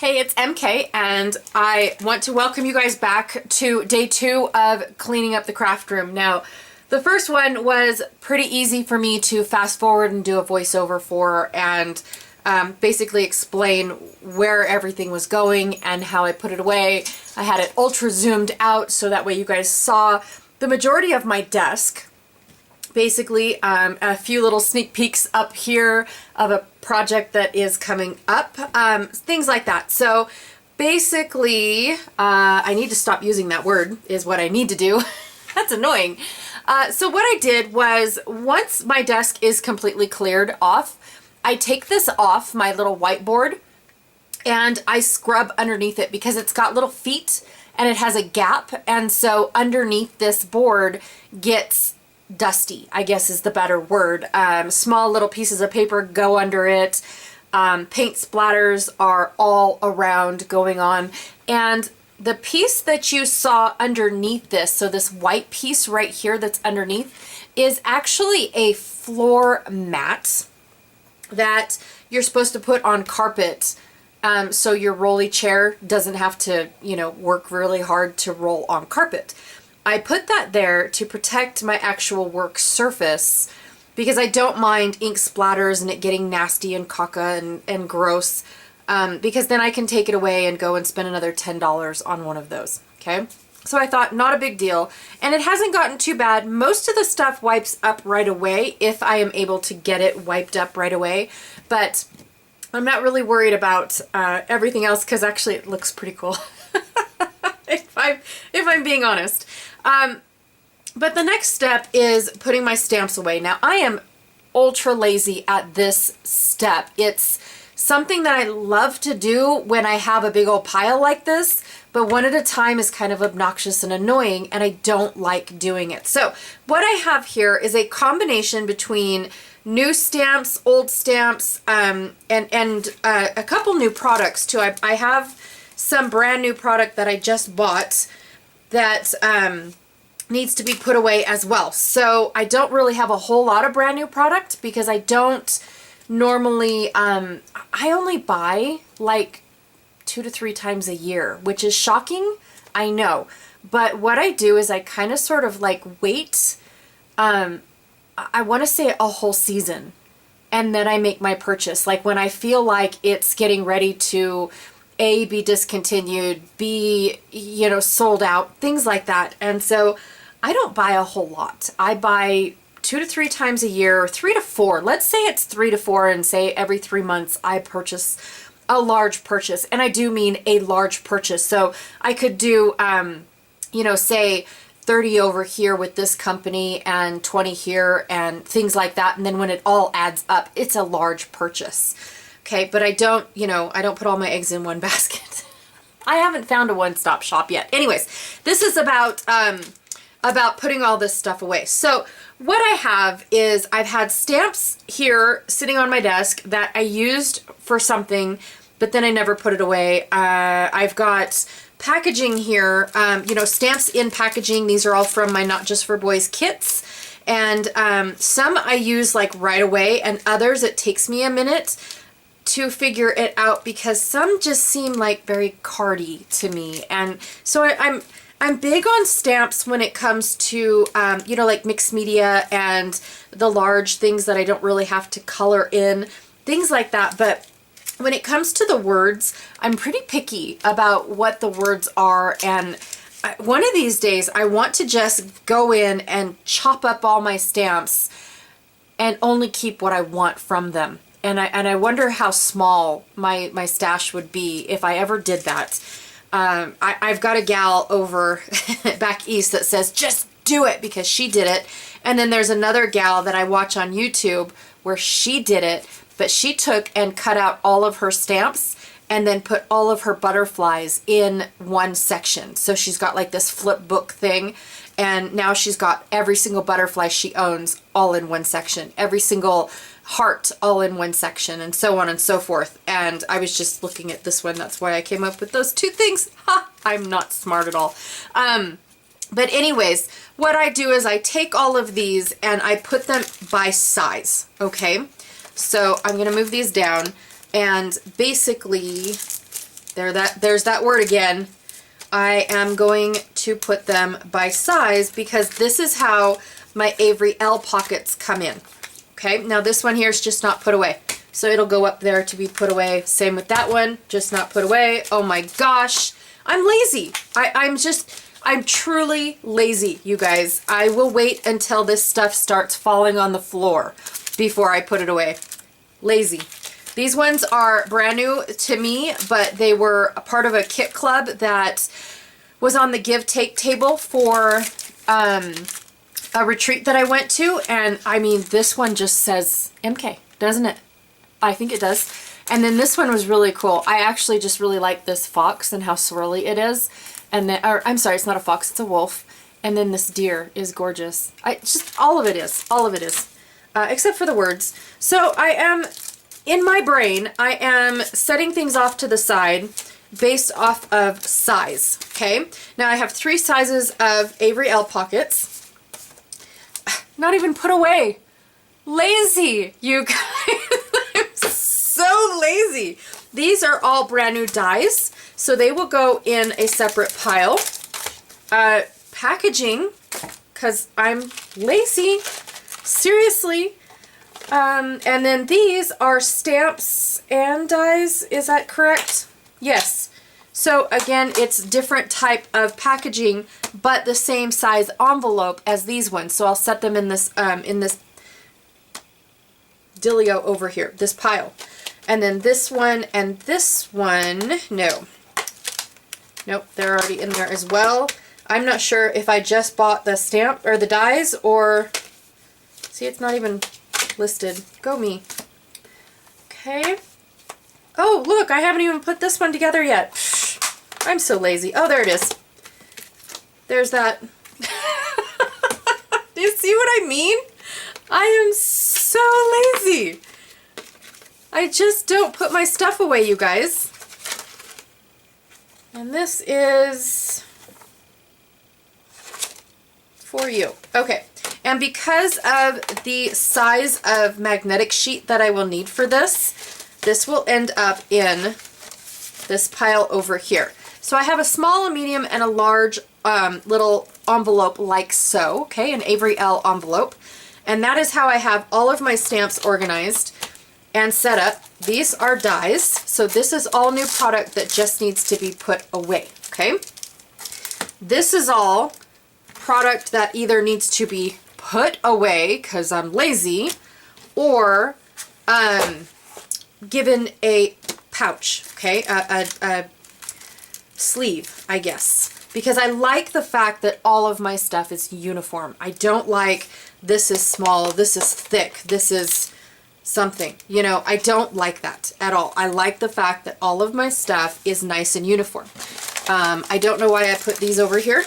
Hey, it's MK, and I want to welcome you guys back to day 2 of cleaning up the craft room. Now, the first one was pretty easy for me to fast forward and do a voiceover for, and basically explain where everything was going and how I put it away. I had it ultra zoomed out so that way you guys saw the majority of my desk. Basically, a few little sneak peeks up here of a project that is coming up, things like that. So basically, I need to stop using that word is what I need to do. That's annoying. So what I did was, once my desk is completely cleared off, I take this off my little whiteboard and I scrub underneath it because it's got little feet and it has a gap. And so underneath this board gets dusty, I guess is the better word. Small little pieces of paper go under it. Paint splatters are all around going on. And the piece that you saw underneath this, so this white piece right here that's underneath, is actually a floor mat that you're supposed to put on carpet, so your rolly chair doesn't have to, work really hard to roll on carpet. I put that there to protect my actual work surface because I don't mind ink splatters and it getting nasty and caca and gross, because then I can take it away and go and spend another $10 on one of those, okay? So I thought, not a big deal. And it hasn't gotten too bad. Most of the stuff wipes up right away if I am able to get it wiped up right away. But I'm not really worried about everything else because actually it looks pretty cool. if I'm being honest. But the next step is putting my stamps away. Now, I am ultra lazy at this step. It's something that I love to do when I have a big old pile like this, but one at a time is kind of obnoxious and annoying, and I don't like doing it. So what I have here is a combination between new stamps, old stamps, and a couple new products too. I have some brand new product that I just bought that needs to be put away as well. So I don't really have a whole lot of brand new product because I don't normally, I only buy like 2 to 3 times a year, which is shocking, I know. But what I do is I kind of sort of like wait, I want to say a whole season, and then I make my purchase. Like when I feel like it's getting ready to A, be discontinued, B, sold out, things like that. And so I don't buy a whole lot. I buy 2 to 3 times a year, 3 to 4. Let's say it's 3 to 4, and say every 3 months I purchase a large purchase. And I do mean a large purchase. So I could do, say 30 over here with this company and 20 here and things like that. And then when it all adds up, it's a large purchase. Okay, but I don't put all my eggs in one basket. I haven't found a one-stop shop yet. Anyways, this is about putting all this stuff away. So what I have is I've had stamps here sitting on my desk that I used for something, but then I never put it away. I've got packaging here, stamps in packaging. These are all from my Not Just for Boys kits. And some I use like right away, and others it takes me a minute to figure it out because some just seem like very cardy to me. And so I'm big on stamps when it comes to, like mixed media and the large things that I don't really have to color in, things like that. But when it comes to the words, I'm pretty picky about what the words are. And one of these days, I want to just go in and chop up all my stamps and only keep what I want from them. And I wonder how small my stash would be if I ever did that. I've got a gal over back east that says, just do it, because she did it. And then there's another gal that I watch on YouTube where she did it, but she took and cut out all of her stamps and then put all of her butterflies in one section. So she's got like this flip book thing, and now she's got every single butterfly she owns all in one section, every single heart all in one section, and so on and so forth. And I was just looking at this one. That's why I came up with those 2 things. Ha! I'm not smart at all. But anyways, what I do is I take all of these and I put them by size, okay? So I'm going to move these down, and basically there's that word again. I am going to put them by size because this is how my Avery L pockets come in. Okay, now this one here is just not put away. So it'll go up there to be put away. Same with that one, just not put away. Oh my gosh, I'm lazy. I'm truly lazy, you guys. I will wait until this stuff starts falling on the floor before I put it away. Lazy. These ones are brand new to me, but they were a part of a kit club that was on the give take table for a retreat that I went to. And I mean, this one just says MK, doesn't it? I think it does. And then this one was really cool. I actually just really like this fox and how swirly it is. And then, or, I'm sorry, it's not a fox, it's a wolf. And then this deer is gorgeous. Just all of it is, except for the words. So I am, in my brain, I am setting things off to the side based off of size, okay? Now I have 3 sizes of Avery L pockets. Not even put away. Lazy, you guys. I'm so lazy. These are all brand new dies. So they will go in a separate pile. Packaging, because I'm lazy, seriously. And then these are stamps and dies, is that correct? Yes. So again, it's different type of packaging, but the same size envelope as these ones. So I'll set them in this dealio over here, this pile. And then this one and this one, no. Nope, they're already in there as well. I'm not sure if I just bought the stamp or the dies or... See, it's not even listed. Go me. Okay. Oh, look, I haven't even put this one together yet. I'm so lazy. Oh, there it is. There's that. Do you see what I mean? I am so lazy. I just don't put my stuff away, you guys. And this is for you. Okay. And because of the size of magnetic sheet that I will need for this, this will end up in this pile over here. So I have a small, a medium, and a large little envelope like so, okay, an Avery L envelope. And that is how I have all of my stamps organized and set up. These are dies, so this is all new product that just needs to be put away, okay? This is all product that either needs to be put away because I'm lazy, or given a pouch, okay, a sleeve, I guess, because I like the fact that all of my stuff is uniform. I don't like this is small, this is thick, this is something, you know, I don't like that at all. I like the fact that all of my stuff is nice and uniform. I don't know why I put these over here,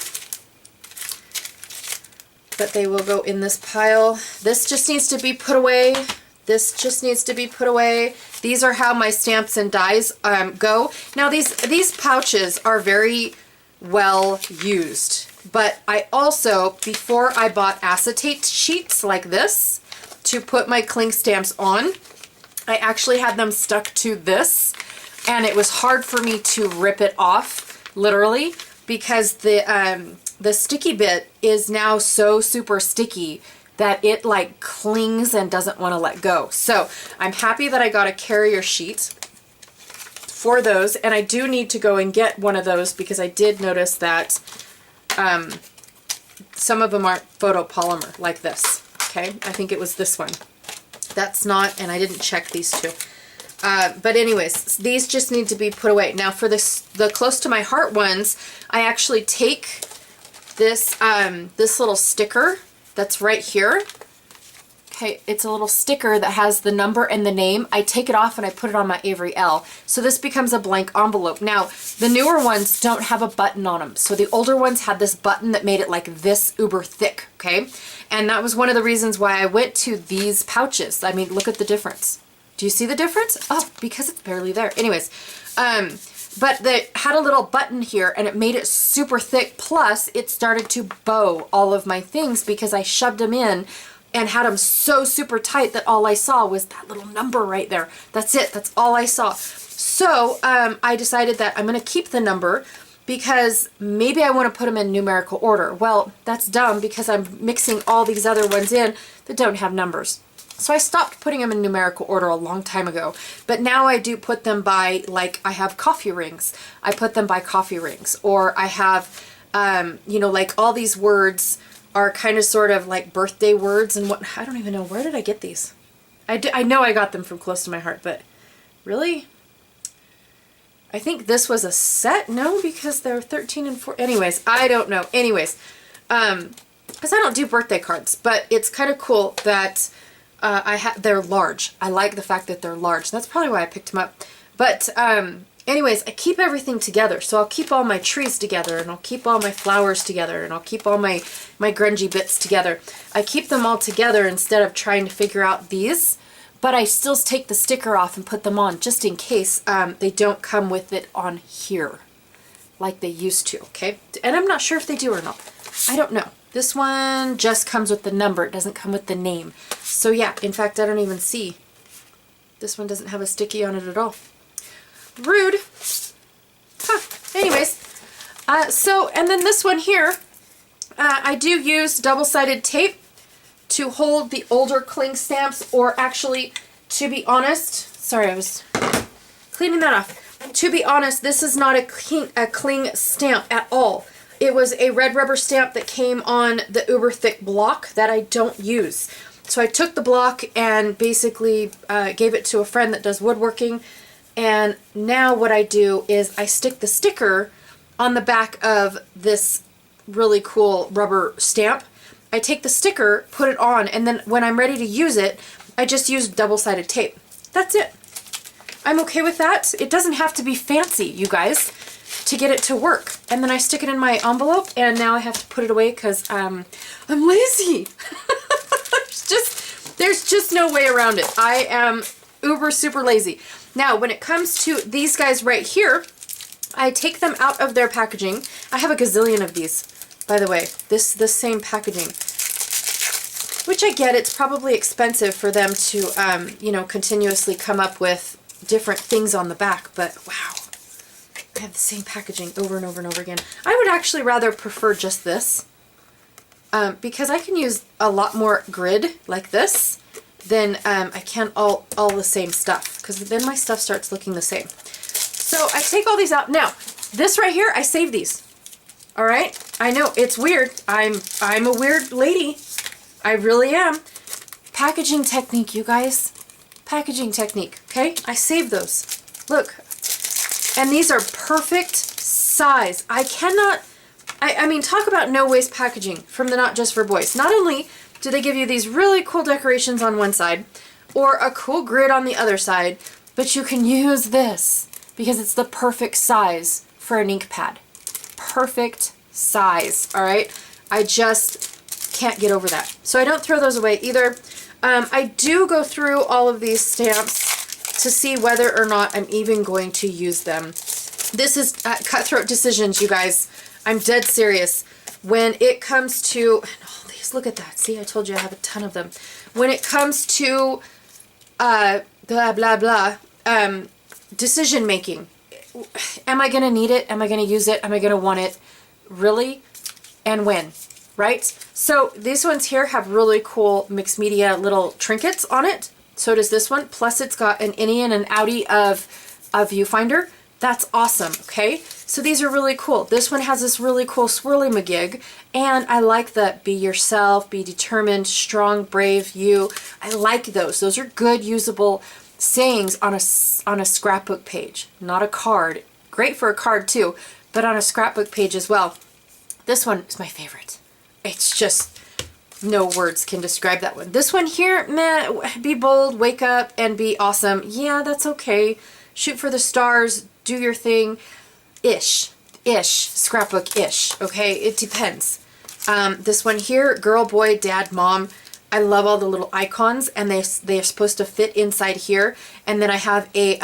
but they will go in this pile. This just needs to be put away. This just needs to be put away. These are how my stamps and dies go. Now these pouches are very well used, but I also, before I bought acetate sheets like this to put my cling stamps on, I actually had them stuck to this, and it was hard for me to rip it off, literally, because the sticky bit is now so super sticky that it like clings and doesn't want to let go. So I'm happy that I got a carrier sheet for those, and I do need to go and get one of those because I did notice that some of them aren't photopolymer like this. Okay, I think it was this one. That's not, and I didn't check these two. But anyways, these just need to be put away. Now for the close to my heart ones, I actually take this this little sticker that's right here. Okay, it's a little sticker that has the number and the name. I take it off and I put it on my Avery L. So this becomes a blank envelope. Now, the newer ones don't have a button on them. So the older ones had this button that made it like this uber thick, okay? And that was one of the reasons why I went to these pouches. I mean, look at the difference. Do you see the difference? Oh, because it's barely there. Anyways, but they had a little button here and it made it super thick. Plus, it started to bow all of my things because I shoved them in and had them so super tight that all I saw was that little number right there. That's it. That's all I saw. So I decided that I'm going to keep the number because maybe I want to put them in numerical order. Well, that's dumb because I'm mixing all these other ones in that don't have numbers. So I stopped putting them in numerical order a long time ago. But now I do put them by, like, I have coffee rings. I put them by coffee rings. Or I have, you know, like all these words are kind of sort of like birthday words and what. I don't even know. Where did I get these? I know I got them from Close to My Heart, but really? I think this was a set. No, because they're 13 and 4. Anyways, I don't know. Anyways, because I don't do birthday cards, but it's kind of cool that they're large. I like the fact that they're large. That's probably why I picked them up. But anyways, I keep everything together. So I'll keep all my trees together, and I'll keep all my flowers together, and I'll keep all my grungy bits together. I keep them all together instead of trying to figure out these. But I still take the sticker off and put them on just in case they don't come with it on here like they used to, okay? And I'm not sure if they do or not. I don't know. This one just comes with the number. It doesn't come with the name. So yeah, in fact, I don't even see. This one doesn't have a sticky on it at all. Rude. Huh. Anyways, and then this one here, I do use double-sided tape to hold the older cling stamps, or actually, to be honest, sorry, I was cleaning that off. To be honest, this is not a cling stamp at all. It was a red rubber stamp that came on the uber thick block that I don't use. So I took the block and basically gave it to a friend that does woodworking, and now what I do is I stick the sticker on the back of this really cool rubber stamp. I take the sticker, put it on, and then when I'm ready to use it, I just use double-sided tape. That's it. I'm okay with that. It doesn't have to be fancy, you guys, to get it to work. And then I stick it in my envelope, and now I have to put it away because I'm lazy. There's just no way around it. I am uber super lazy. Now, when it comes to these guys right here, I take them out of their packaging. I have a gazillion of these. By the way, this same packaging, which I get, it's probably expensive for them to, you know, continuously come up with different things on the back, but wow, I have the same packaging over and over and over again. I would actually rather prefer just this, because I can use a lot more grid like this than I can all the same stuff, because then my stuff starts looking the same. So I take all these out. Now, this right here, I save these. All right, I know it's weird. I'm a weird lady. I really am. Packaging technique, you guys. Packaging technique. Okay, I save those. Look, and these are perfect size. I cannot. I mean, talk about no waste packaging from the Not Just for Boys. Not only do they give you these really cool decorations on one side, or a cool grid on the other side, but you can use this because it's the perfect size for an ink pad. Perfect size, all right? I just can't get over that. So I don't throw those away either. I do go through all of these stamps to see whether or not I'm even going to use them. This is cutthroat decisions, you guys. I'm dead serious. When it comes to, and all these, look at that. See, I told you I have a ton of them. When it comes to blah, blah, blah, decision making, am I going to need it? Am I going to use it? Am I going to want it? Really? And when? Right? So these ones here have really cool mixed media little trinkets on it. So does this one. Plus it's got an innie and an outie of a viewfinder. That's awesome, okay? So these are really cool. This one has this really cool swirly magig, and I like the be yourself, be determined, strong, brave, you. I like those. Those are good, usable sayings on a scrapbook page, not a card. Great for a card too, but on a scrapbook page as well. This one is my favorite. It's just, no words can describe that one. This one here, meh, be bold, wake up, and be awesome. Yeah, that's okay. Shoot for the stars, do your thing. Ish, scrapbook-ish, okay? It depends. This one here, girl, boy, dad, mom. I love all the little icons, and they're supposed to fit inside here. And then I have a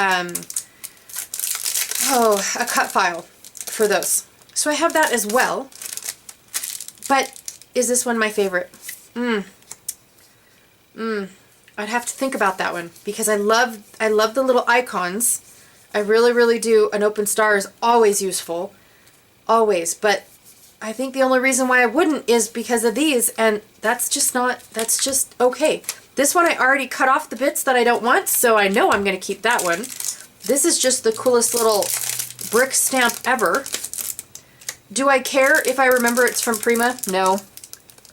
cut file for those. So I have that as well. But is this one my favorite? I'd have to think about that one because I love the little icons. I really, really do. An open star is always useful. Always. But I think the only reason why I wouldn't is because of these, and that's just okay. This one I already cut off the bits that I don't want, so I know I'm going to keep that one. This is just the coolest little brick stamp ever. Do I care if I remember it's from Prima? No,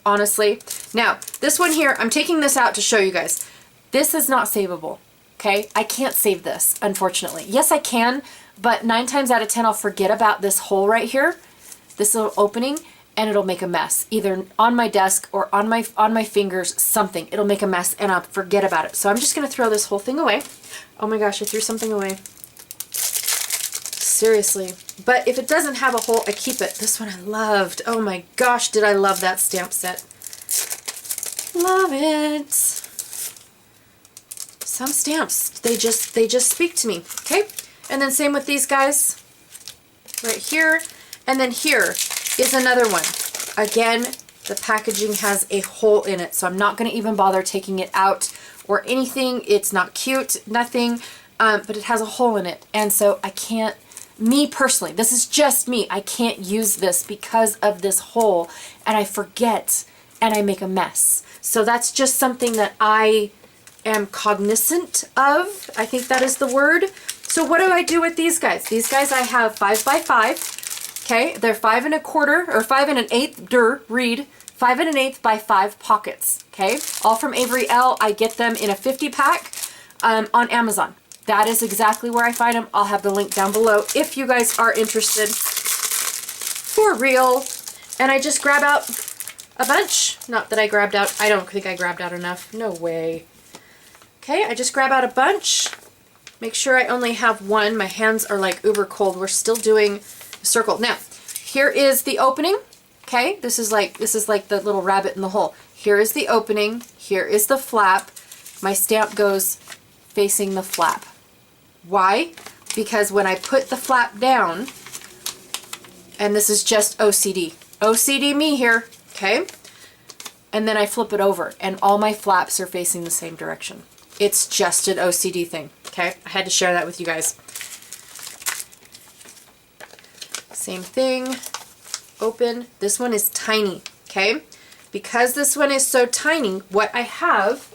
honestly. Now, this one here, I'm taking this out to show you guys. This is not savable, okay? I can't save this, unfortunately. Yes, I can, but 9 times out of 10, I'll forget about this hole right here, this little opening, and it'll make a mess. Either on my desk or on my fingers, something. It'll make a mess, and I'll forget about it. So I'm just going to throw this whole thing away. Oh my gosh, I threw something away. Seriously. But if it doesn't have a hole, I keep it. This one I loved. Oh my gosh, did I love that stamp set. Love it. Some stamps, they just speak to me. Okay? And then same with these guys. Right here. And then here is another one. Again, the packaging has a hole in it, so I'm not going to even bother taking it out or anything. It's not cute, nothing, but it has a hole in it. And so I can't, me personally, this is just me, I can't use this because of this hole, and I forget and I make a mess. So that's just something that I am cognizant of. I think that is the word. So what do I do with these guys? These guys I have 5 by 5. Okay, they're 5 1/4 or 5 1/8. Read 5 1/8 by 5 pockets. Okay, all from Avery L. I get them in a 50 pack on Amazon. That is exactly where I find them. I'll have the link down below if you guys are interested. For real. And I just grab out a bunch. Not that I grabbed out. I don't think I grabbed out enough. No way. Okay, I just grab out a bunch. Make sure I only have one. My hands are like uber cold. We're still doing a circle. Now, here is the opening. Okay, this is like the little rabbit in the hole. Here is the opening. Here is the flap. My stamp goes facing the flap. Why? Because when I put the flap down, and this is just OCD. OCD me here. Okay, and then I flip it over and all my flaps are facing the same direction. It's just an OCD thing. Okay, I had to share that with you guys. Same thing, open. This one is tiny, okay? Because this one is so tiny, what I have,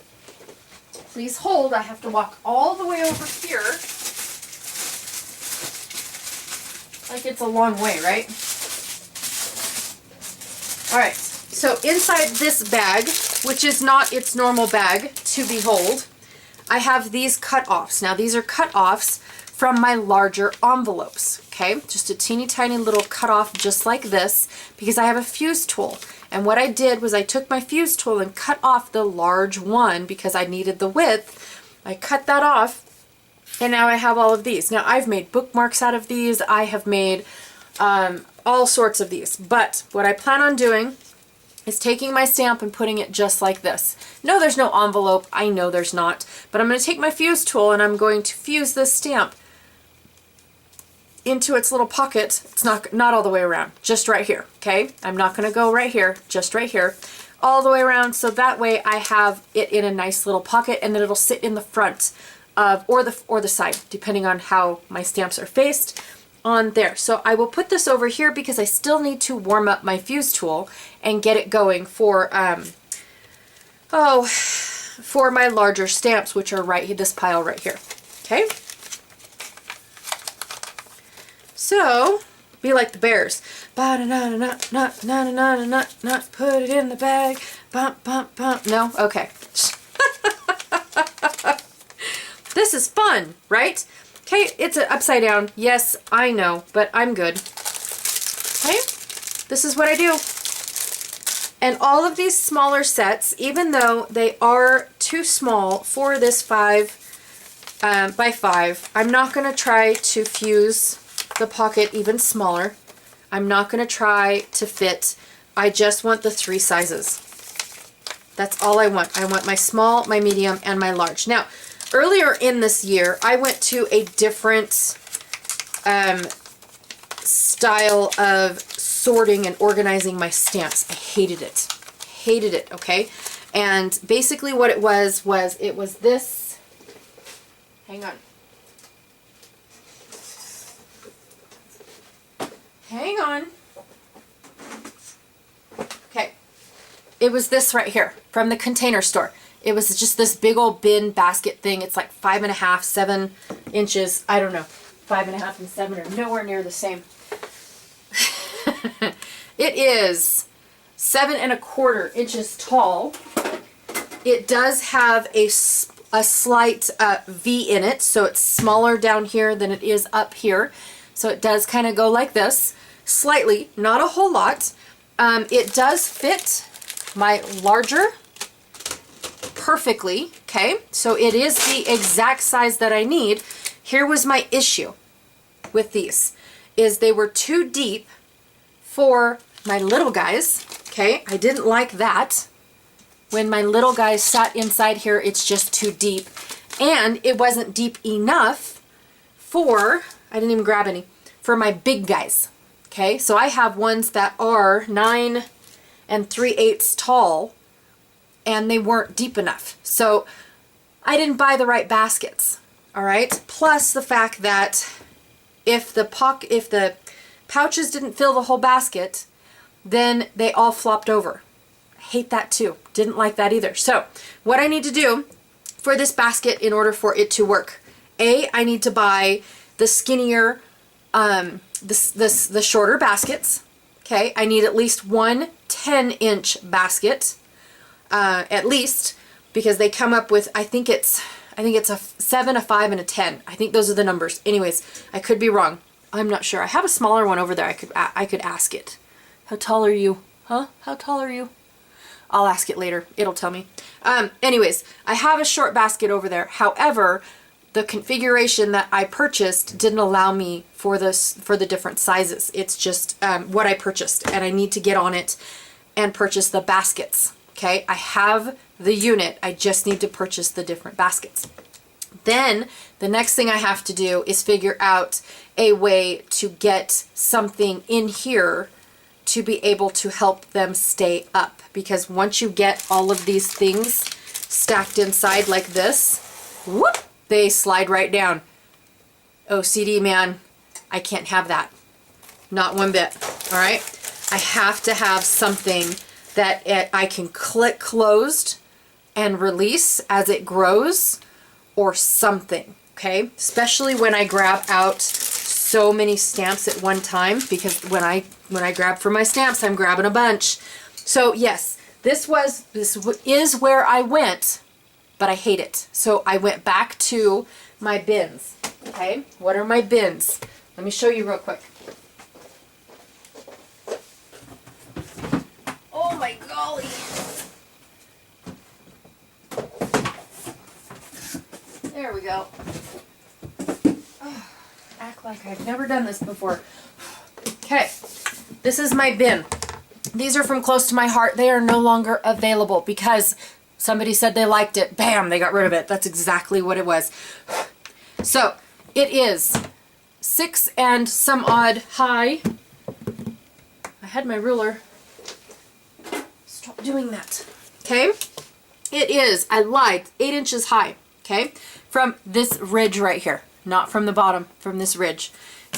please hold, I have to walk all the way over here. Like it's a long way, right? All right, so inside this bag, which is not its normal bag, to behold, I have these cut-offs. Now these are cut-offs from my larger envelopes, okay? Just a teeny tiny little cut-off just like this because I have a fuse tool. And what I did was I took my fuse tool and cut off the large one because I needed the width. I cut that off and now I have all of these. Now I've made bookmarks out of these. I have made all sorts of these. But what I plan on doing is taking my stamp and putting it just like this. No, there's no envelope. I know there's not. But I'm going to take my fuse tool and I'm going to fuse this stamp into its little pocket. It's not all the way around, just right here, okay? I'm not going to go right here, just right here, all the way around, so that way I have it in a nice little pocket and then it'll sit in the front of, or the side, depending on how my stamps are faced on there. So I will put this over here because I still need to warm up my fuse tool and get it going for, for my larger stamps, which are right, this pile right here, okay? So, be like the bears. Ba-da-na-na-na-na-na-na-na-na, put it in the bag. Bump, bump, bump. No? Okay. This is fun, right? Okay, it's upside down. Yes, I know, but I'm good. Okay, this is what I do. And all of these smaller sets, even though they are too small for this 5 by 5, I'm not going to try to fuse the pocket even smaller. I'm not going to try to fit. I just want the 3 sizes. That's all I want. I want my small, my medium, and my large. Now, earlier in this year, I went to a different style of sorting and organizing my stamps. I hated it. Hated it, okay? And basically what it was it was this, hang on. Hang on. Okay. It was this right here from the Container Store. It was just this big old bin basket thing. It's like 5.5, 7 inches. I don't know. 5.5 and 7 are nowhere near the same. It is 7.25 inches tall. It does have a slight V in it, so it's smaller down here than it is up here. So it does kind of go like this, slightly, not a whole lot. It does fit my larger perfectly, okay? So it is the exact size that I need. Here was my issue with these, is they were too deep for my little guys, okay? I didn't like that. When my little guys sat inside here, it's just too deep. And it wasn't deep enough for, I didn't even grab any, for my big guys, okay? So I have ones that are 9 3/8 tall, and they weren't deep enough. So I didn't buy the right baskets, all right? Plus the fact that if the pouches didn't fill the whole basket, then they all flopped over. I hate that too. Didn't like that either. So what I need to do for this basket in order for it to work, I need to buy the skinnier, the shorter baskets. Okay, I need at least one 10-inch basket, at least, because they come up with, I think it's a 7, a 5, and a 10. I think those are the numbers. Anyways, I could be wrong. I'm not sure. I have a smaller one over there. I could ask it. How tall are you? Huh? How tall are you? I'll ask it later. It'll tell me. Anyways, I have a short basket over there. However, the configuration that I purchased didn't allow me for the different sizes. It's just what I purchased, and I need to get on it and purchase the baskets. Okay, I have the unit. I just need to purchase the different baskets. Then the next thing I have to do is figure out a way to get something in here to be able to help them stay up. Because once you get all of these things stacked inside like this, whoop, they slide right down. OCD, man, I can't have that. Not one bit, all right? I have to have something that I can click closed and release as it grows, or something, okay? Especially when I grab out so many stamps at one time, because when I grab for my stamps, I'm grabbing a bunch. So yes, this is where I went, but I hate it. So I went back to my bins, okay? What are my bins? Let me show you real quick. Oh my golly. There we go. Oh, act like I've never done this before. Okay, this is my bin. These are from close to my heart. They are no longer available because somebody said they liked it. Bam, they got rid of it. That's exactly what it was. So it is 6 and some odd high. I had my ruler. Stop doing that. Okay, it is, I lied, 8 inches high. Okay, from this ridge right here, not from the bottom, from this ridge.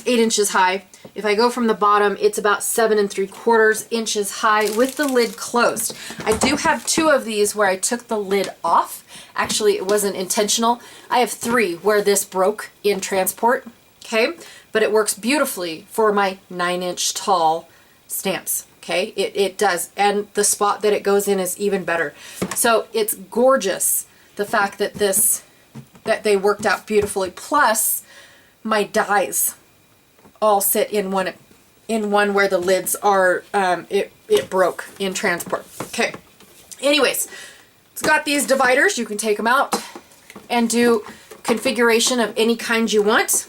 8 inches high. If I go from the bottom, it's about 7 3/4 inches high with the lid closed. I do have 2 of these where I took the lid off. Actually, it wasn't intentional. I have 3 where this broke in transport, okay? But it works beautifully for my 9-inch tall stamps, okay? It does, and the spot that it goes in is even better. So it's gorgeous, the fact that they worked out beautifully. Plus, my dies all sit in one where the lids are, it broke in transport. Okay, anyways, it's got these dividers. You can take them out and do configuration of any kind you want.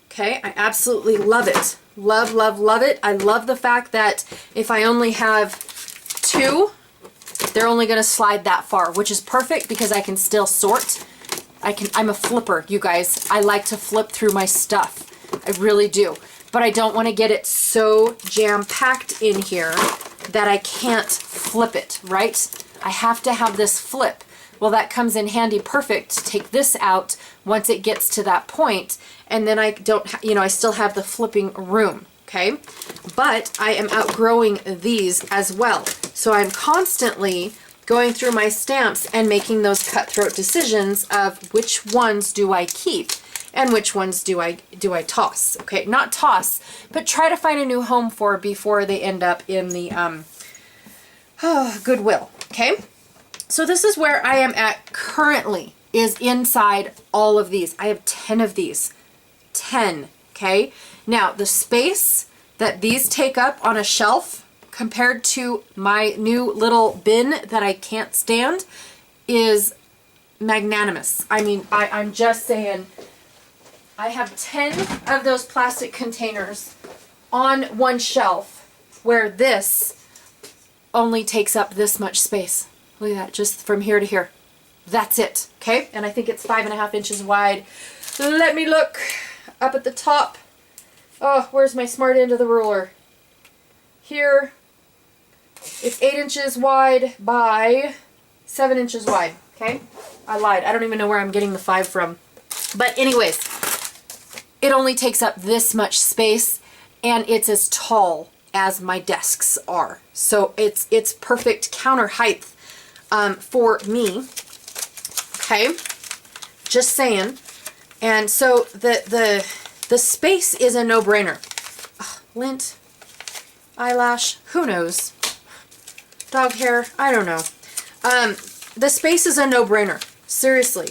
Okay, I absolutely love it. Love, love, love it. I love the fact that if I only have 2, they're only going to slide that far, which is perfect because I can still sort. I'm a flipper, you guys. I like to flip through my stuff. I really do. But I don't want to get it so jam-packed in here that I can't flip it, right? I have to have this flip. Well, that comes in handy perfect to take this out once it gets to that point, and then I don't, you know, I still have the flipping room, okay? But I am outgrowing these as well. So I'm constantly going through my stamps and making those cutthroat decisions of which ones do I keep and which ones do I toss, okay? Not toss, but try to find a new home for before they end up in the Goodwill, okay? So this is where I am at currently, is inside all of these. I have 10 of these, 10, okay? Now, the space that these take up on a shelf compared to my new little bin that I can't stand is magnanimous. I mean, I'm just saying, I have 10 of those plastic containers on one shelf where this only takes up this much space. Look at that, just from here to here. That's it, okay? And I think it's 5.5 inches wide. Let me look up at the top. Oh, where's my smart end of the ruler? Here. It's 8 inches wide by 7 inches wide, okay? I lied. I don't even know where I'm getting the 5 from. But anyways, it only takes up this much space, and it's as tall as my desks are. So it's perfect counter height for me. Okay, just saying. And so the space is a no-brainer. Lint, eyelash, who knows? Dog hair, I don't know. The space is a no-brainer, seriously.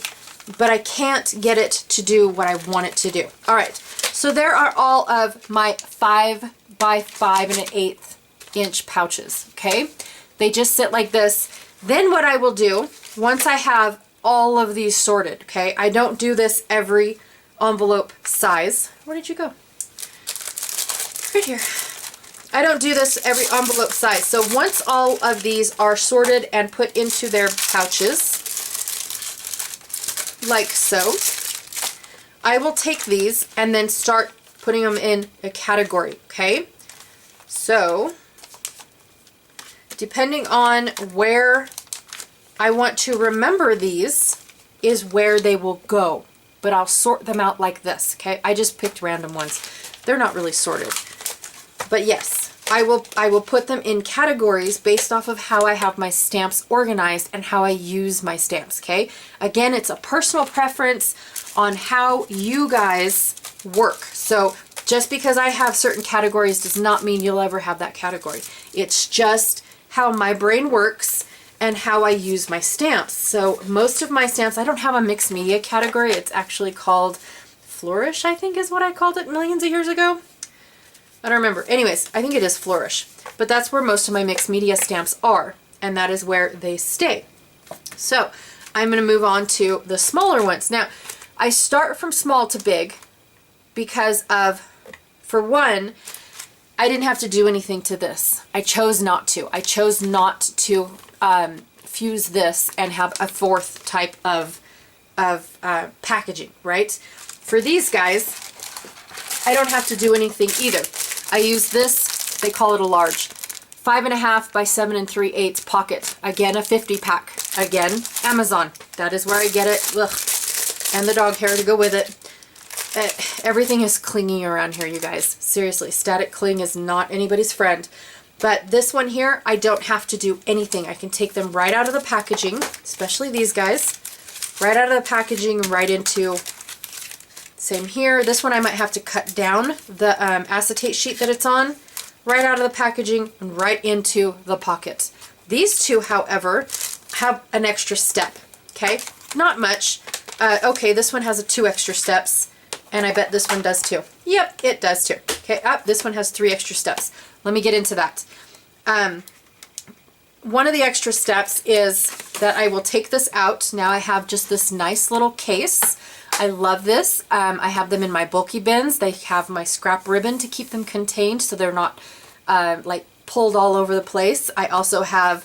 But I can't get it to do what I want it to do. All right, so there are all of my 5 by 5 1/8 inch pouches, okay? They just sit like this. Then what I will do, once I have all of these sorted, okay? I don't do this every envelope size. Where did you go? Right here. I don't do this every envelope size. So once all of these are sorted and put into their pouches, like so, I will take these and then start putting them in a category, okay? So, depending on where I want to remember these is where they will go. But I'll sort them out like this, okay? I just picked random ones. They're not really sorted. But yes, I will put them in categories based off of how I have my stamps organized and how I use my stamps, okay? Again, it's a personal preference on how you guys work. So just because I have certain categories does not mean you'll ever have that category. It's just how my brain works and how I use my stamps. So most of my stamps, I don't have a mixed media category. It's actually called Flourish, I think is what I called it millions of years ago. I don't remember. Anyways, I think it is Flourish. But that's where most of my mixed media stamps are. And that is where they stay. So I'm going to move on to the smaller ones. Now, I start from small to big because of, for one, I didn't have to do anything to this. I chose not to. I chose not to fuse this and have a fourth type of packaging, right? For these guys, I don't have to do anything either. I use this, they call it a large, 5.5 by 7 3/8 pocket. Again, a 50 pack. Again, Amazon. That is where I get it. Ugh. And the dog hair to go with it. Everything is clinging around here, you guys. Seriously, static cling is not anybody's friend. But this one here, I don't have to do anything. I can take them right out of the packaging, especially these guys. Right out of the packaging, right into... Same here. This one I might have to cut down the acetate sheet that it's on, right out of the packaging and right into the pocket. These two, however, have an extra step, okay? Not much. Okay, this one has 2 extra steps, and I bet this one does too. Yep, it does too. Okay, this one has 3 extra steps. Let me get into that. One of the extra steps is that I will take this out. Now I have just this nice little case. I love this. I have them in my bulky bins. They have my scrap ribbon to keep them contained so they're not like pulled all over the place. I also have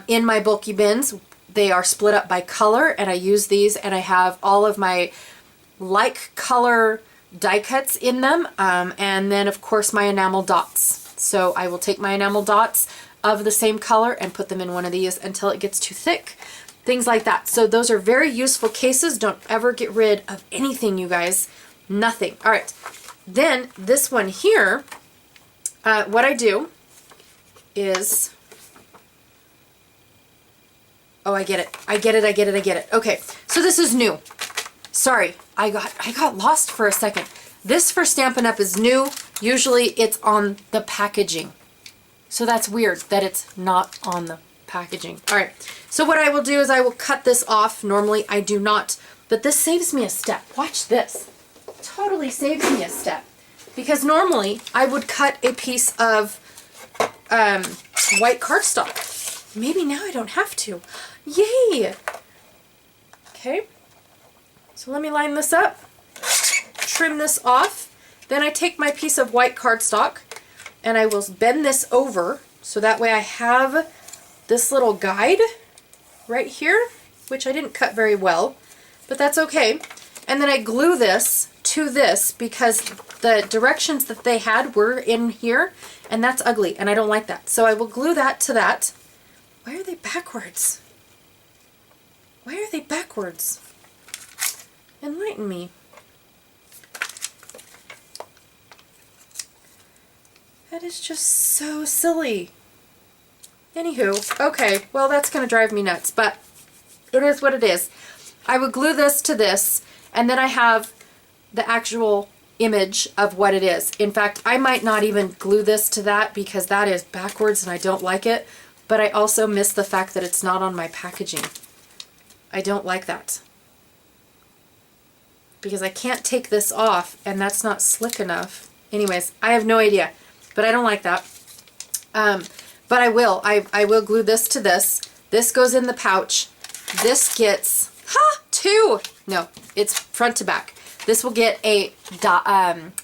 in my bulky bins, they are split up by color, and I use these, and I have all of my like color die cuts in them, and then of course my enamel dots. So I will take my enamel dots of the same color and put them in one of these until it gets too thick. things like that. So those are very useful cases. Don't ever get rid of anything, you guys. Nothing. All right. Then this one here, what I do is, oh, I get it. I get it. Okay. So this is new. Sorry, I got lost for a second. This for Stampin' Up! Is new. Usually it's on the packaging. So that's weird that it's not on the packaging. All right, so what I will do is I will cut this off. Normally I do not, but this saves me a step. Watch this. Totally saves me a step. Because normally I would cut a piece of white cardstock. Maybe now I don't have to. Yay! Okay. So let me line this up, trim this off, then I take my piece of white cardstock and I will bend this over so that way I have this little guide right here, which I didn't cut very well, but that's okay. And then I glue this to this because the directions that they had were in here and that's ugly and I don't like that. So I will glue that to that. Why are they backwards? Why are they backwards? Enlighten me. That is just so silly. Anywho, okay, well that's going to drive me nuts, but it is what it is. I would glue this to this, and then I have the actual image of what it is. In fact, I might not even glue this to that because that is backwards and I don't like it, but I also miss the fact that it's not on my packaging. I don't like that. Because I can't take this off and that's not slick enough. Anyways, I have no idea, but I don't like that. But I will. I will glue this to this. This goes in the pouch. This gets, two. No, it's front to back. This will get a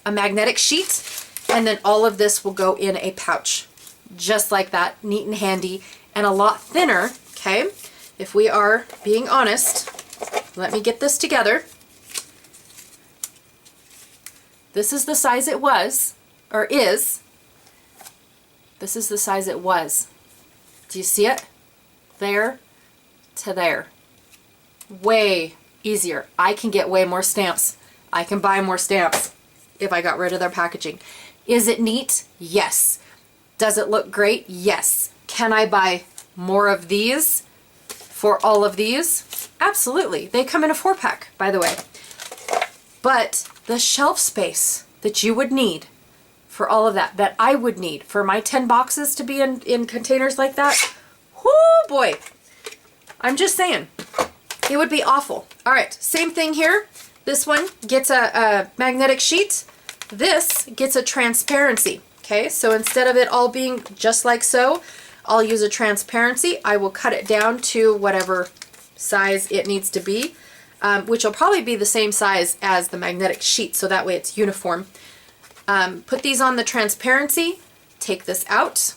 magnetic sheet and then all of this will go in a pouch. Just like that, neat and handy and a lot thinner, okay? If we are being honest, let me get this together. This is the size it was, or is. This is the size it was. Do you see it? There to there. Way easier. I can get way more stamps. I can buy more stamps if I got rid of their packaging. Is it neat? Yes. Does it look great? Yes. Can I buy more of these for all of these? Absolutely. They come in a 4-pack, by the way. But the shelf space that you would need for all of that, that I would need for my 10 boxes to be in containers like that, whoo boy, I'm just saying, it would be awful. All right, same thing here. This one gets a magnetic sheet. This gets a transparency. Okay, so instead of it all being just like so, I'll use a transparency. I will cut it down to whatever size it needs to be. Which will probably be the same size as the magnetic sheet, so that way it's uniform. Put these on the transparency, take this out,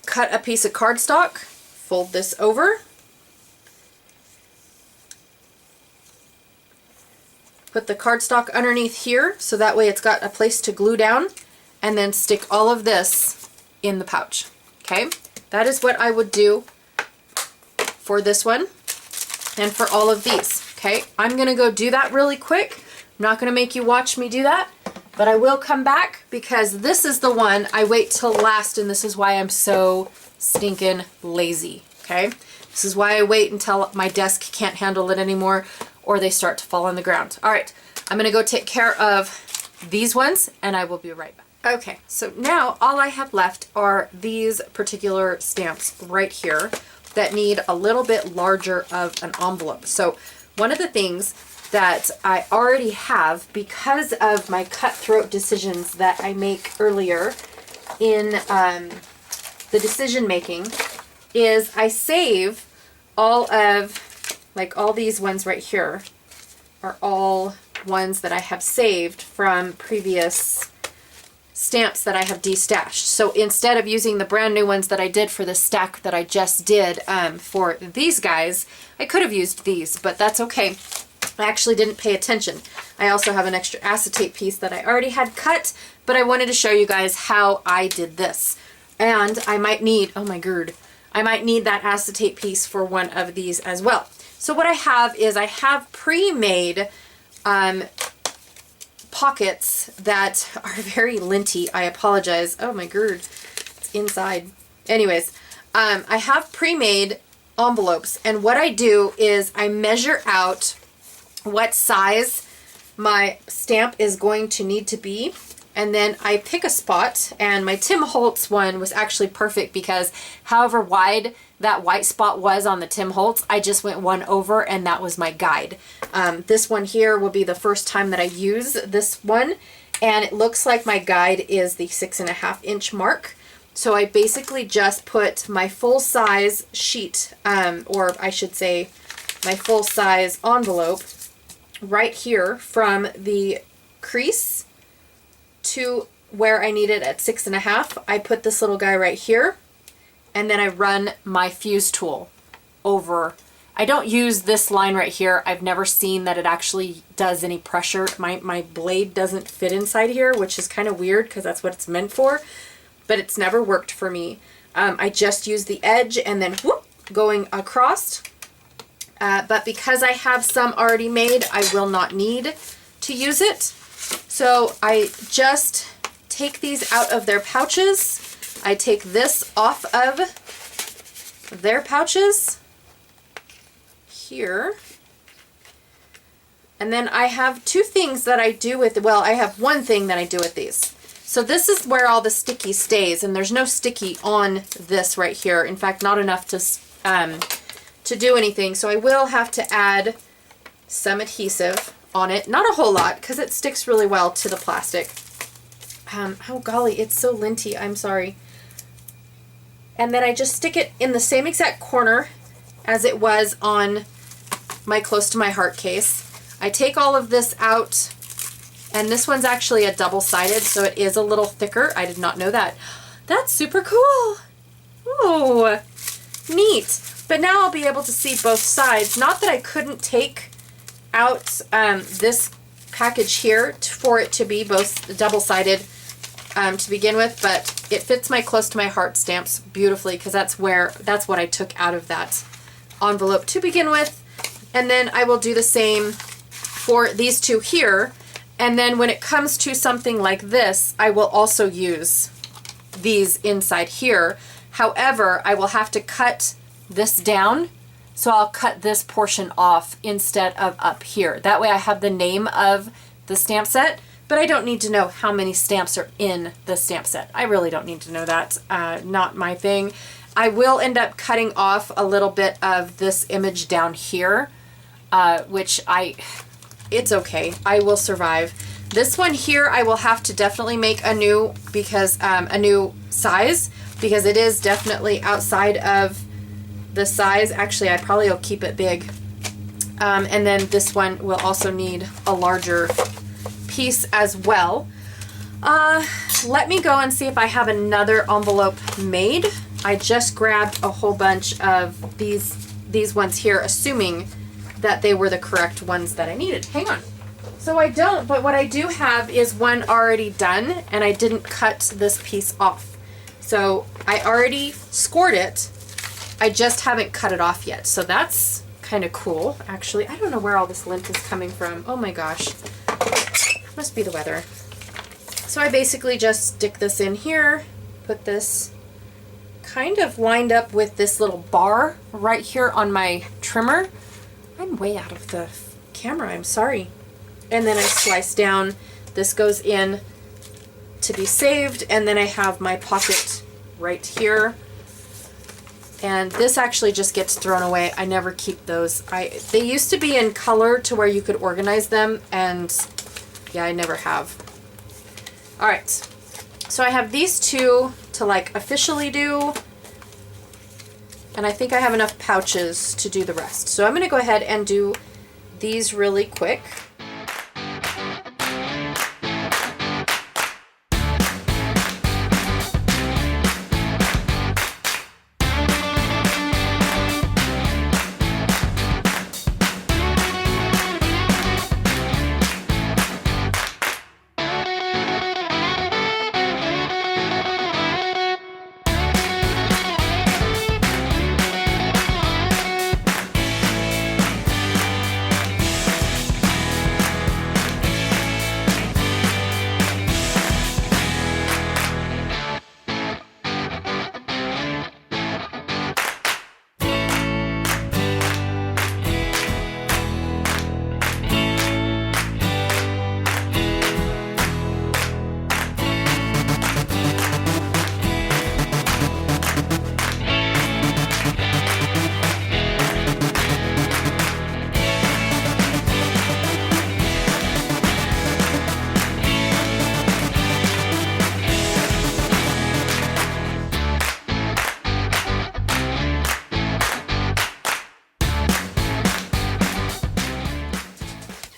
cut a piece of cardstock, fold this over, put the cardstock underneath here, so that way it's got a place to glue down, and then stick all of this in the pouch. Okay, that is what I would do for this one. And for all of these, okay? I'm gonna go do that really quick. I'm not gonna make you watch me do that, but I will come back because this is the one I wait till last, and this is why I'm so stinking lazy, okay? This is why I wait until my desk can't handle it anymore or they start to fall on the ground. All right, I'm gonna go take care of these ones and I will be right back. Okay, so now all I have left are these particular stamps right here that need a little bit larger of an envelope. So one of the things that I already have because of my cutthroat decisions that I make earlier in the decision making is I save all of, like all these ones right here are all ones that I have saved from previous stamps that I have destashed. So instead of using the brand new ones that I did for the stack that I just did for these guys, I could have used these, but that's okay. I actually didn't pay attention. I also have an extra acetate piece that I already had cut, but I wanted to show you guys how I did this. And I might need, oh my gourd, I might need that acetate piece for one of these as well. So what I have is I have pre-made pockets that are very linty. I apologize. Oh my gourd, it's inside. Anyways, I have pre-made envelopes, and what I do is I measure out what size my stamp is going to need to be, and then I pick a spot, and my Tim Holtz one was actually perfect because however wide that white spot was on the Tim Holtz, I just went one over, and that was my guide. This one here will be the first time that I use this one, and it looks like my guide is the 6.5 inch mark. So I basically just put my full size sheet, or I should say my full size envelope right here from the crease to where I need it at 6.5. I put this little guy right here, and then I run my fuse tool over. I don't use this line right here. I've never seen that it actually does any pressure. My blade doesn't fit inside here, which is kind of weird because that's what it's meant for, but it's never worked for me. I just use the edge and then whoop, going across. But because I have some already made, I will not need to use it. So I just take these out of their pouches. I take this off of their pouches here. And then I have two things that I do with, well, I have one thing that I do with these. So this is where all the sticky stays, and there's no sticky on this right here. In fact, not enough to do anything. So I will have to add some adhesive on it. Not a whole lot because it sticks really well to the plastic. Oh golly, it's so linty. I'm sorry. And then I just stick it in the same exact corner as it was on my Close to My Heart case. I take all of this out, and this one's actually a double-sided, so it is a little thicker. I did not know that. That's super cool. Oh, neat. But now I'll be able to see both sides. Not that I couldn't take out this package here for it to be both double-sided to begin with, but it fits my Close to My Heart stamps beautifully because that's what I took out of that envelope to begin with. And then I will do the same for these two here. And then when it comes to something like this, I will also use these inside here. However, I will have to cut this down, so I'll cut this portion off instead of up here. That way I have the name of the stamp set, but I don't need to know how many stamps are in the stamp set. I really don't need to know that. Not my thing. I will end up cutting off a little bit of this image down here, which it's okay. I will survive. This one here I will have to definitely make a new size because it is definitely outside of the size. Actually, I probably will keep it big. And then this one will also need a larger piece as well. Let me go and see if I have another envelope made. I just grabbed a whole bunch of these ones here, assuming that they were the correct ones that I needed. Hang on. So I don't, but what I do have is one already done, and I didn't cut this piece off. So I already scored it. I just haven't cut it off yet. So that's kind of cool, actually. I don't know where all this lint is coming from. Oh my gosh. Must be the weather. So I basically just stick this in here, put this kind of lined up with this little bar right here on my trimmer. I'm way out of the camera, I'm sorry. And then I slice down. This goes in to be saved, and then I have my pocket right here. And this actually just gets thrown away. I never keep those. They used to be in color to where you could organize them, and yeah, I never have. All right, so I have these two to like officially do, and I think I have enough pouches to do the rest. So I'm gonna go ahead and do these really quick.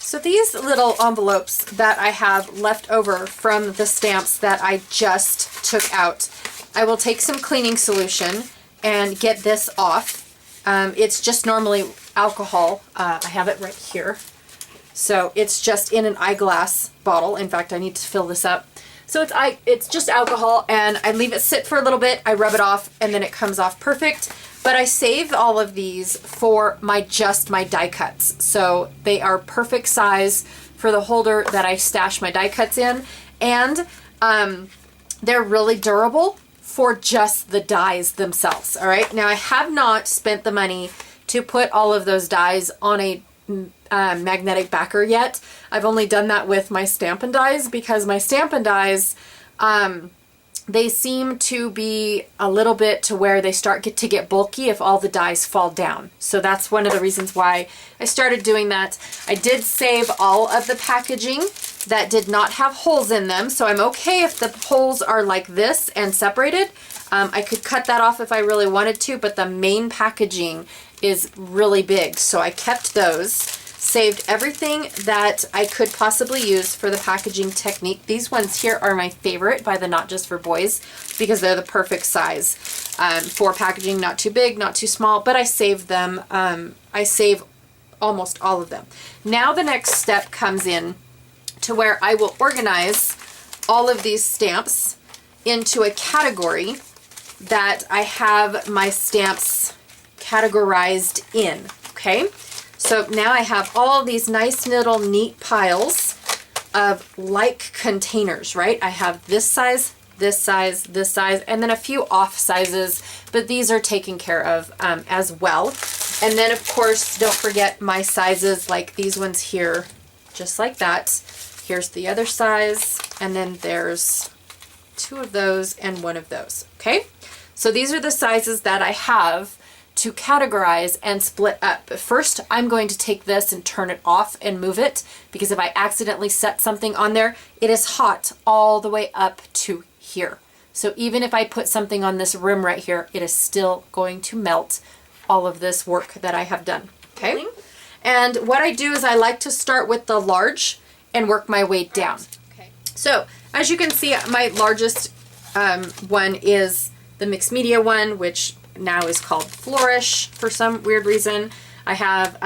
So these little envelopes that I have left over from the stamps that I just took out, I will take some cleaning solution and get this off. It's just normally alcohol. I have it right here. So it's just in an eyeglass bottle. In fact, I need to fill this up. So it's just alcohol, and I leave it sit for a little bit. I rub it off, and then it comes off perfect. But I saved all of these for my die cuts. So they are perfect size for the holder that I stash my die cuts in. And they're really durable for just the dies themselves. All right. Now I have not spent the money to put all of those dies on a magnetic backer yet. I've only done that with my Stampin' Dies, because my Stampin' Dies, they seem to be a little bit to where they start to get bulky if all the dies fall down. So that's one of the reasons why I started doing that. I did save all of the packaging that did not have holes in them, so I'm okay if the holes are like this and separated. I could cut that off if I really wanted to, but the main packaging is really big, so I kept those. Saved everything that I could possibly use for the packaging technique. These ones here are my favorite by the Not Just for Boys, because they're the perfect size for packaging. Not too big, not too small, but I saved them. I save almost all of them. Now the next step comes in to where I will organize all of these stamps into a category that I have my stamps categorized in, okay? So now I have all these nice little neat piles of like containers, right? I have this size, this size, this size, and then a few off sizes, but these are taken care of as well. And then of course, don't forget my sizes, like these ones here, just like that. Here's the other size, and then there's 2 of those and 1 of those, okay? So these are the sizes that I have to categorize and split up. But first, I'm going to take this and turn it off and move it, because if I accidentally set something on there, it is hot all the way up to here. So even if I put something on this rim right here, it is still going to melt all of this work that I have done, okay? And what I do is I like to start with the large and work my way down. Okay. So as you can see, my largest one is the mixed media one, which now is called Flourish for some weird reason. I have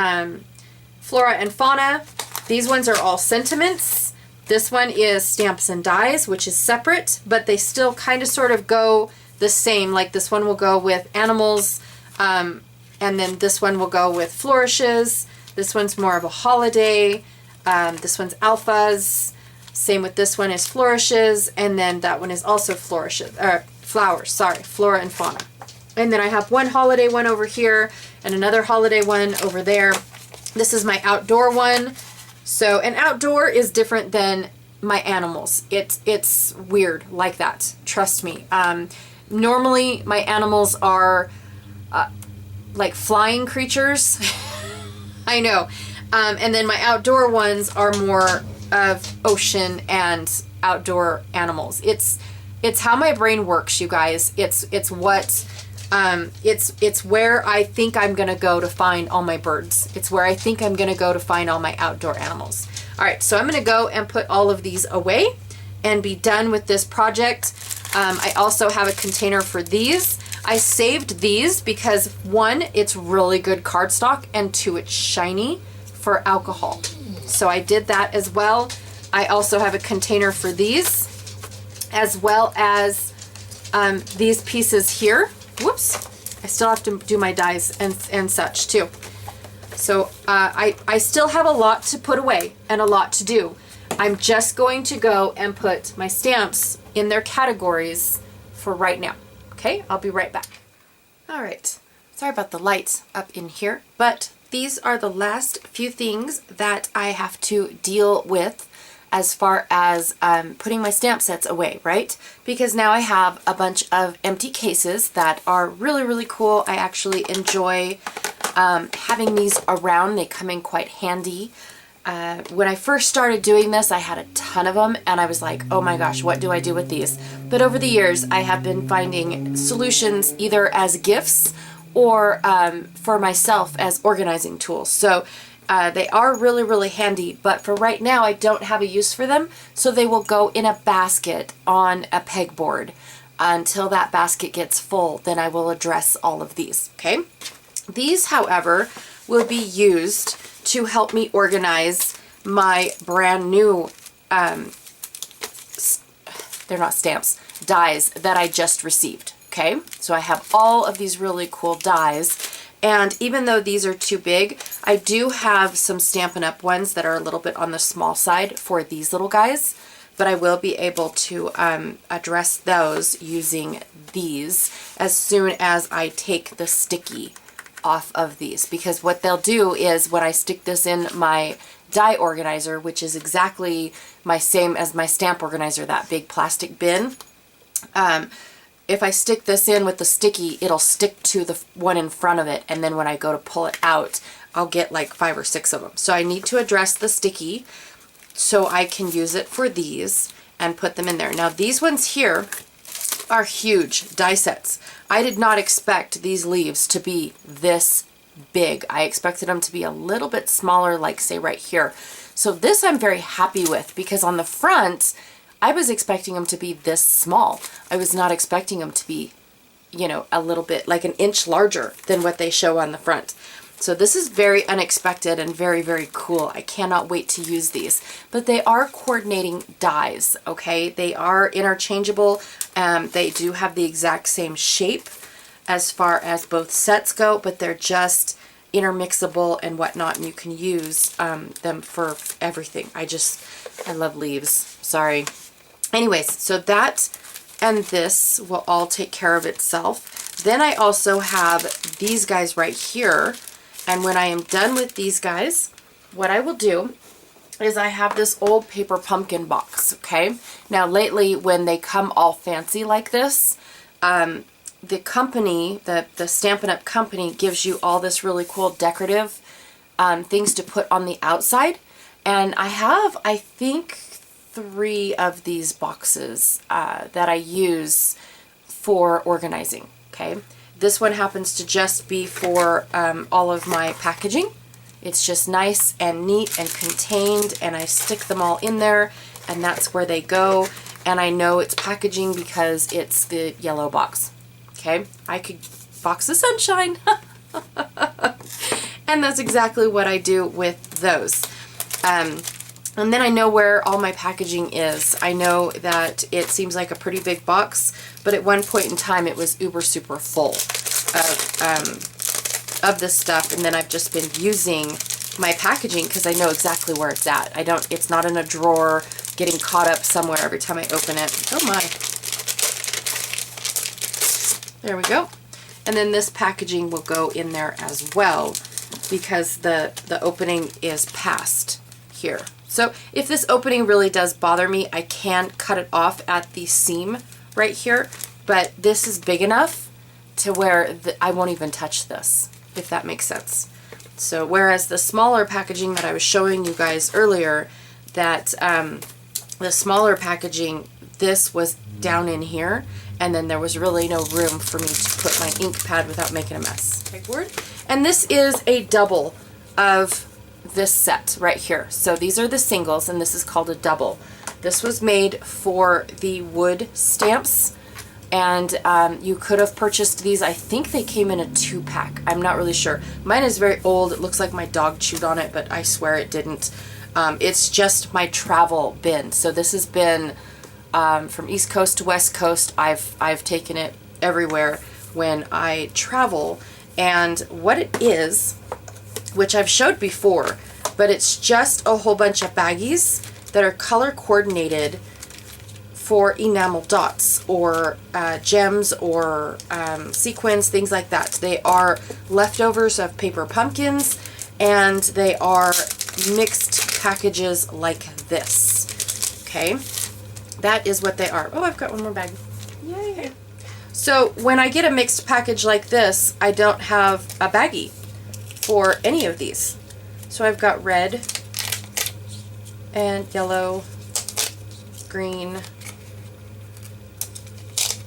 Flora and Fauna. These ones are all sentiments. This one is Stamps and Dies, which is separate, but they still kind of sort of go the same. Like this one will go with animals, and then this one will go with flourishes. This one's more of a holiday. This one's alphas. Same with this one is flourishes, and then that one is also flourishes, or flowers, sorry, Flora and Fauna. And then I have one holiday one over here and another holiday one over there. This is my outdoor one. So an outdoor is different than my animals. It's weird like that. Trust me. Normally my animals are like flying creatures. I know. And then my outdoor ones are more of ocean and outdoor animals. It's how my brain works, you guys. It's where I think I'm gonna go to find all my birds. It's where I think I'm gonna go to find all my outdoor animals. All right, so I'm gonna go and put all of these away and be done with this project. I also have a container for these. I saved these because 1, it's really good cardstock, and 2, it's shiny for alcohol. So I did that as well. I also have a container for these, as well as these pieces here. Whoops, I still have to do my dies and such too. So I still have a lot to put away and a lot to do. I'm just going to go and put my stamps in their categories for right now. Okay, I'll be right back. All right, sorry about the lights up in here, but these are the last few things that I have to deal with as far as putting my stamp sets away, right? Because now I have a bunch of empty cases that are really, really cool. I actually enjoy having these around. They come in quite handy. When I first started doing this, I had a ton of them, and I was like, oh my gosh, what do I do with these? But over the years, I have been finding solutions either as gifts or for myself as organizing tools. So they are really, really handy, but for right now I don't have a use for them, so they will go in a basket on a pegboard until that basket gets full. Then I will address all of these, okay? These, however, will be used to help me organize my brand new, they're not stamps, dies that I just received, okay? So I have all of these really cool dies, and even though these are too big, I do have some Stampin' Up! Ones that are a little bit on the small side for these little guys, but I will be able to address those using these as soon as I take the sticky off of these, because what they'll do is when I stick this in my die organizer, which is exactly my same as my stamp organizer, that big plastic bin, if I stick this in with the sticky, it'll stick to the one in front of it, and then when I go to pull it out, I'll get like 5 or 6 of them. So I need to address the sticky so I can use it for these and put them in there. Now these ones here are huge die sets. I did not expect these leaves to be this big. I expected them to be a little bit smaller, like say right here. So this I'm very happy with, because on the front I was expecting them to be this small. I was not expecting them to be, you know, a little bit like an inch larger than what they show on the front. So this is very unexpected and very, very cool. I cannot wait to use these. But they are coordinating dies, okay? They are interchangeable. They do have the exact same shape as far as both sets go, but they're just intermixable and whatnot, and you can use them for everything. I love leaves. Sorry. Anyways, so that and this will all take care of itself. Then I also have these guys right here. And when I am done with these guys, what I will do is I have this old paper pumpkin box, okay? Now lately when they come all fancy like this, the company, the Stampin' Up! Company gives you all this really cool decorative things to put on the outside. And I have, I think, 3 of these boxes that I use for organizing, okay? This one happens to just be for all of my packaging. It's just nice and neat and contained, and I stick them all in there, and that's where they go. And I know it's packaging because it's the yellow box, okay? I could box the sunshine. And that's exactly what I do with those. And then I know where all my packaging is. I know that it seems like a pretty big box, but at one point in time it was uber super full of this stuff, and then I've just been using my packaging because I know exactly where it's at. It's not in a drawer getting caught up somewhere every time I open it. Oh my. There we go. And then this packaging will go in there as well because the opening is past here. So if this opening really does bother me, I can cut it off at the seam right here, but this is big enough to where I won't even touch this, if that makes sense. So whereas the smaller packaging that I was showing you guys earlier, that the smaller packaging, this was down in here, and then there was really no room for me to put my ink pad without making a mess. Pegboard. And this is a double of this set right here. So these are the singles, and this is called a double. This was made for the wood stamps, and you could have purchased these. I think they came in a 2-pack. I'm not really sure. Mine is very old. It looks like my dog chewed on it, but I swear it didn't. It's just my travel bin. So this has been from East Coast to West Coast. I've taken it everywhere when I travel. And what it is, which I've showed before, but it's just a whole bunch of baggies that are color coordinated for enamel dots or gems or sequins, things like that. They are leftovers of paper pumpkins, and they are mixed packages like this, okay? That is what they are. Oh, I've got one more bag. Yay! So when I get a mixed package like this, I don't have a baggie for any of these. So I've got red and yellow, green,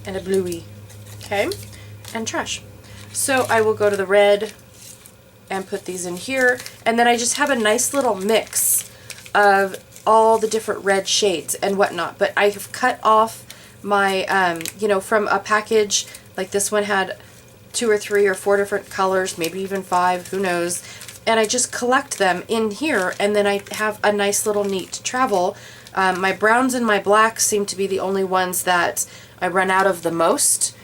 and a bluey, okay, and trash. So I will go to the red and put these in here, and then I just have a nice little mix of all the different red shades and whatnot. But I have cut off my, you know, from a package, like this one had 2 or 3 or 4 different colors, maybe even 5, who knows. And I just collect them in here, and then I have a nice little neat travel. My browns and my blacks seem to be the only ones that I run out of the most.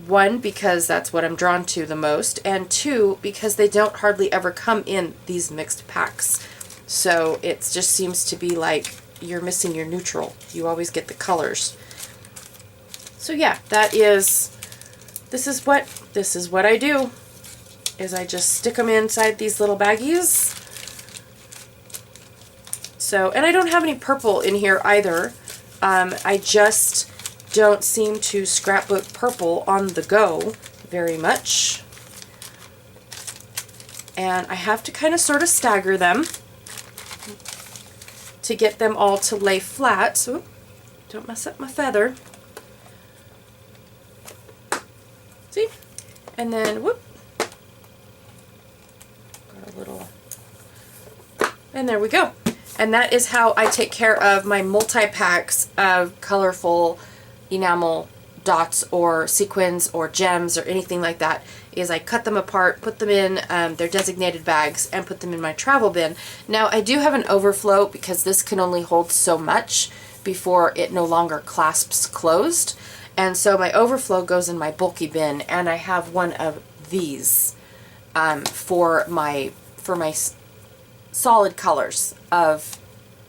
1, because that's what I'm drawn to the most, and 2, because they don't hardly ever come in these mixed packs. So it just seems to be like you're missing your neutral. You always get the colors. So yeah, this is what I do, is I just stick them inside these little baggies. So, and I don't have any purple in here either. I just don't seem to scrapbook purple on the go very much. And I have to kind of sort of stagger them to get them all to lay flat. So, don't mess up my feather. See? And then, whoop. Got a little, and there we go. And that is how I take care of my multi-packs of colorful enamel dots or sequins or gems or anything like that, is I cut them apart, put them in their designated bags, and put them in my travel bin. Now I do have an overflow because this can only hold so much before it no longer clasps closed. And so my overflow goes in my bulky bin, and I have one of these for my solid colors of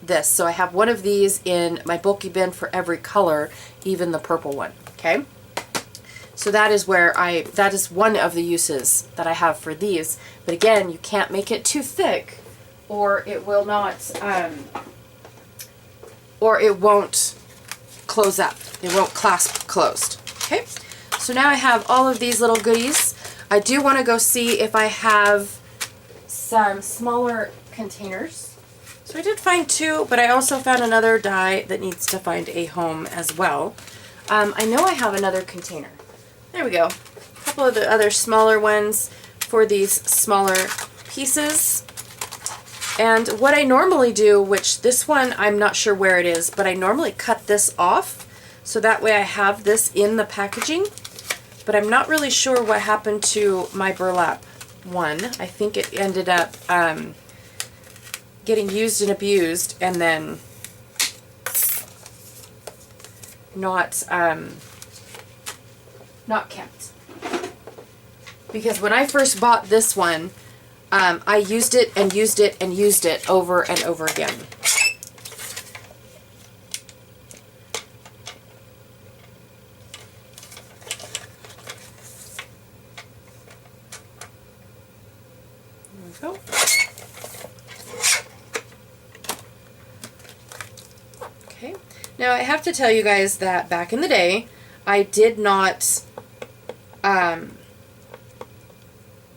this. So I have one of these in my bulky bin for every color, even the purple one. Okay, so that is where that is one of the uses that I have for these. But again, you can't make it too thick, or it will not, or it won't close up. It won't clasp closed. Okay, so now I have all of these little goodies. I do want to go see if I have some smaller containers. So I did find 2, but I also found another die that needs to find a home as well. I know I have another container. There we go. A couple of the other smaller ones for these smaller pieces. And what I normally do, which this one I'm not sure where it is, but I normally cut this off so that way I have this in the packaging. But I'm not really sure what happened to my burlap one. I think it ended up getting used and abused, and then not kept. Because when I first bought this one, I used it and used it and used it over and over again. There we go. Okay. Now I have to tell you guys that back in the day, I did not, I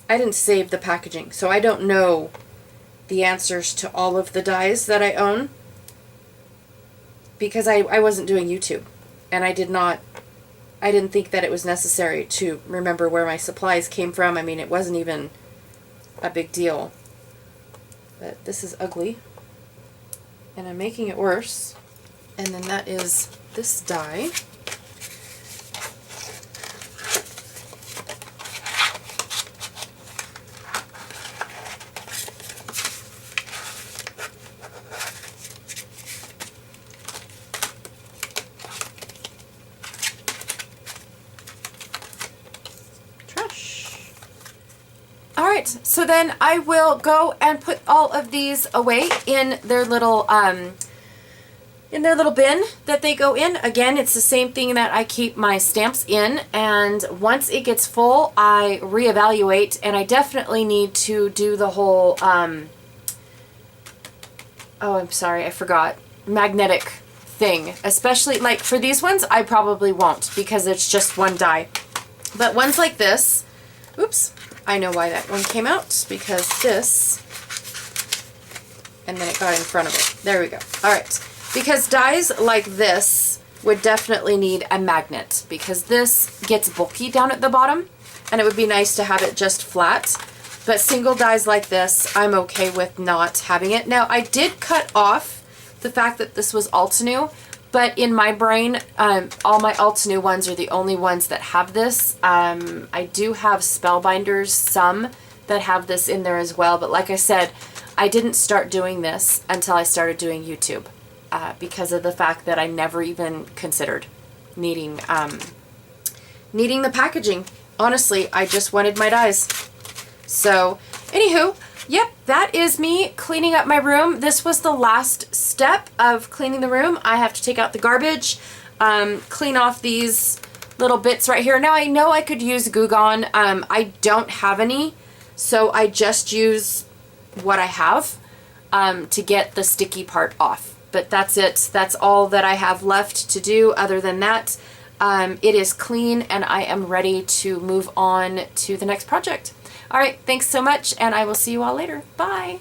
didn't save the packaging, so I don't know the answers to all of the dies that I own, because I wasn't doing YouTube, and I didn't think that it was necessary to remember where my supplies came from. I mean, it wasn't even a big deal. But this is ugly, and I'm making it worse. And then that is this die. Trash. Alright, so then I will go and put all of these away in their little bin that they go in. Again, it's the same thing that I keep my stamps in, and once it gets full, I reevaluate, and I definitely need to do the whole, oh, I'm sorry, I forgot, magnetic thing. Especially, like, for these ones, I probably won't, because it's just one die. But ones like this, oops, I know why that one came out, because this, and then it got in front of it. There we go. Alright. Because dies like this would definitely need a magnet, because this gets bulky down at the bottom, and it would be nice to have it just flat. But single dies like this, I'm okay with not having it. Now, I did cut off the fact that this was Altenew, but in my brain, all my Altenew ones are the only ones that have this. I do have Spellbinders, some that have this in there as well, but like I said, I didn't start doing this until I started doing YouTube because of the fact that I never even considered needing the packaging. Honestly, I just wanted my dies. So, anywho, yep, that is me cleaning up my room. This was the last step of cleaning the room. I have to take out the garbage, clean off these little bits right here. Now, I know I could use Goo Gone. I don't have any, so I just use what I have to get the sticky part off. But that's it. That's all that I have left to do. Other than that, it is clean and I am ready to move on to the next project. All right, thanks so much, and I will see you all later. Bye.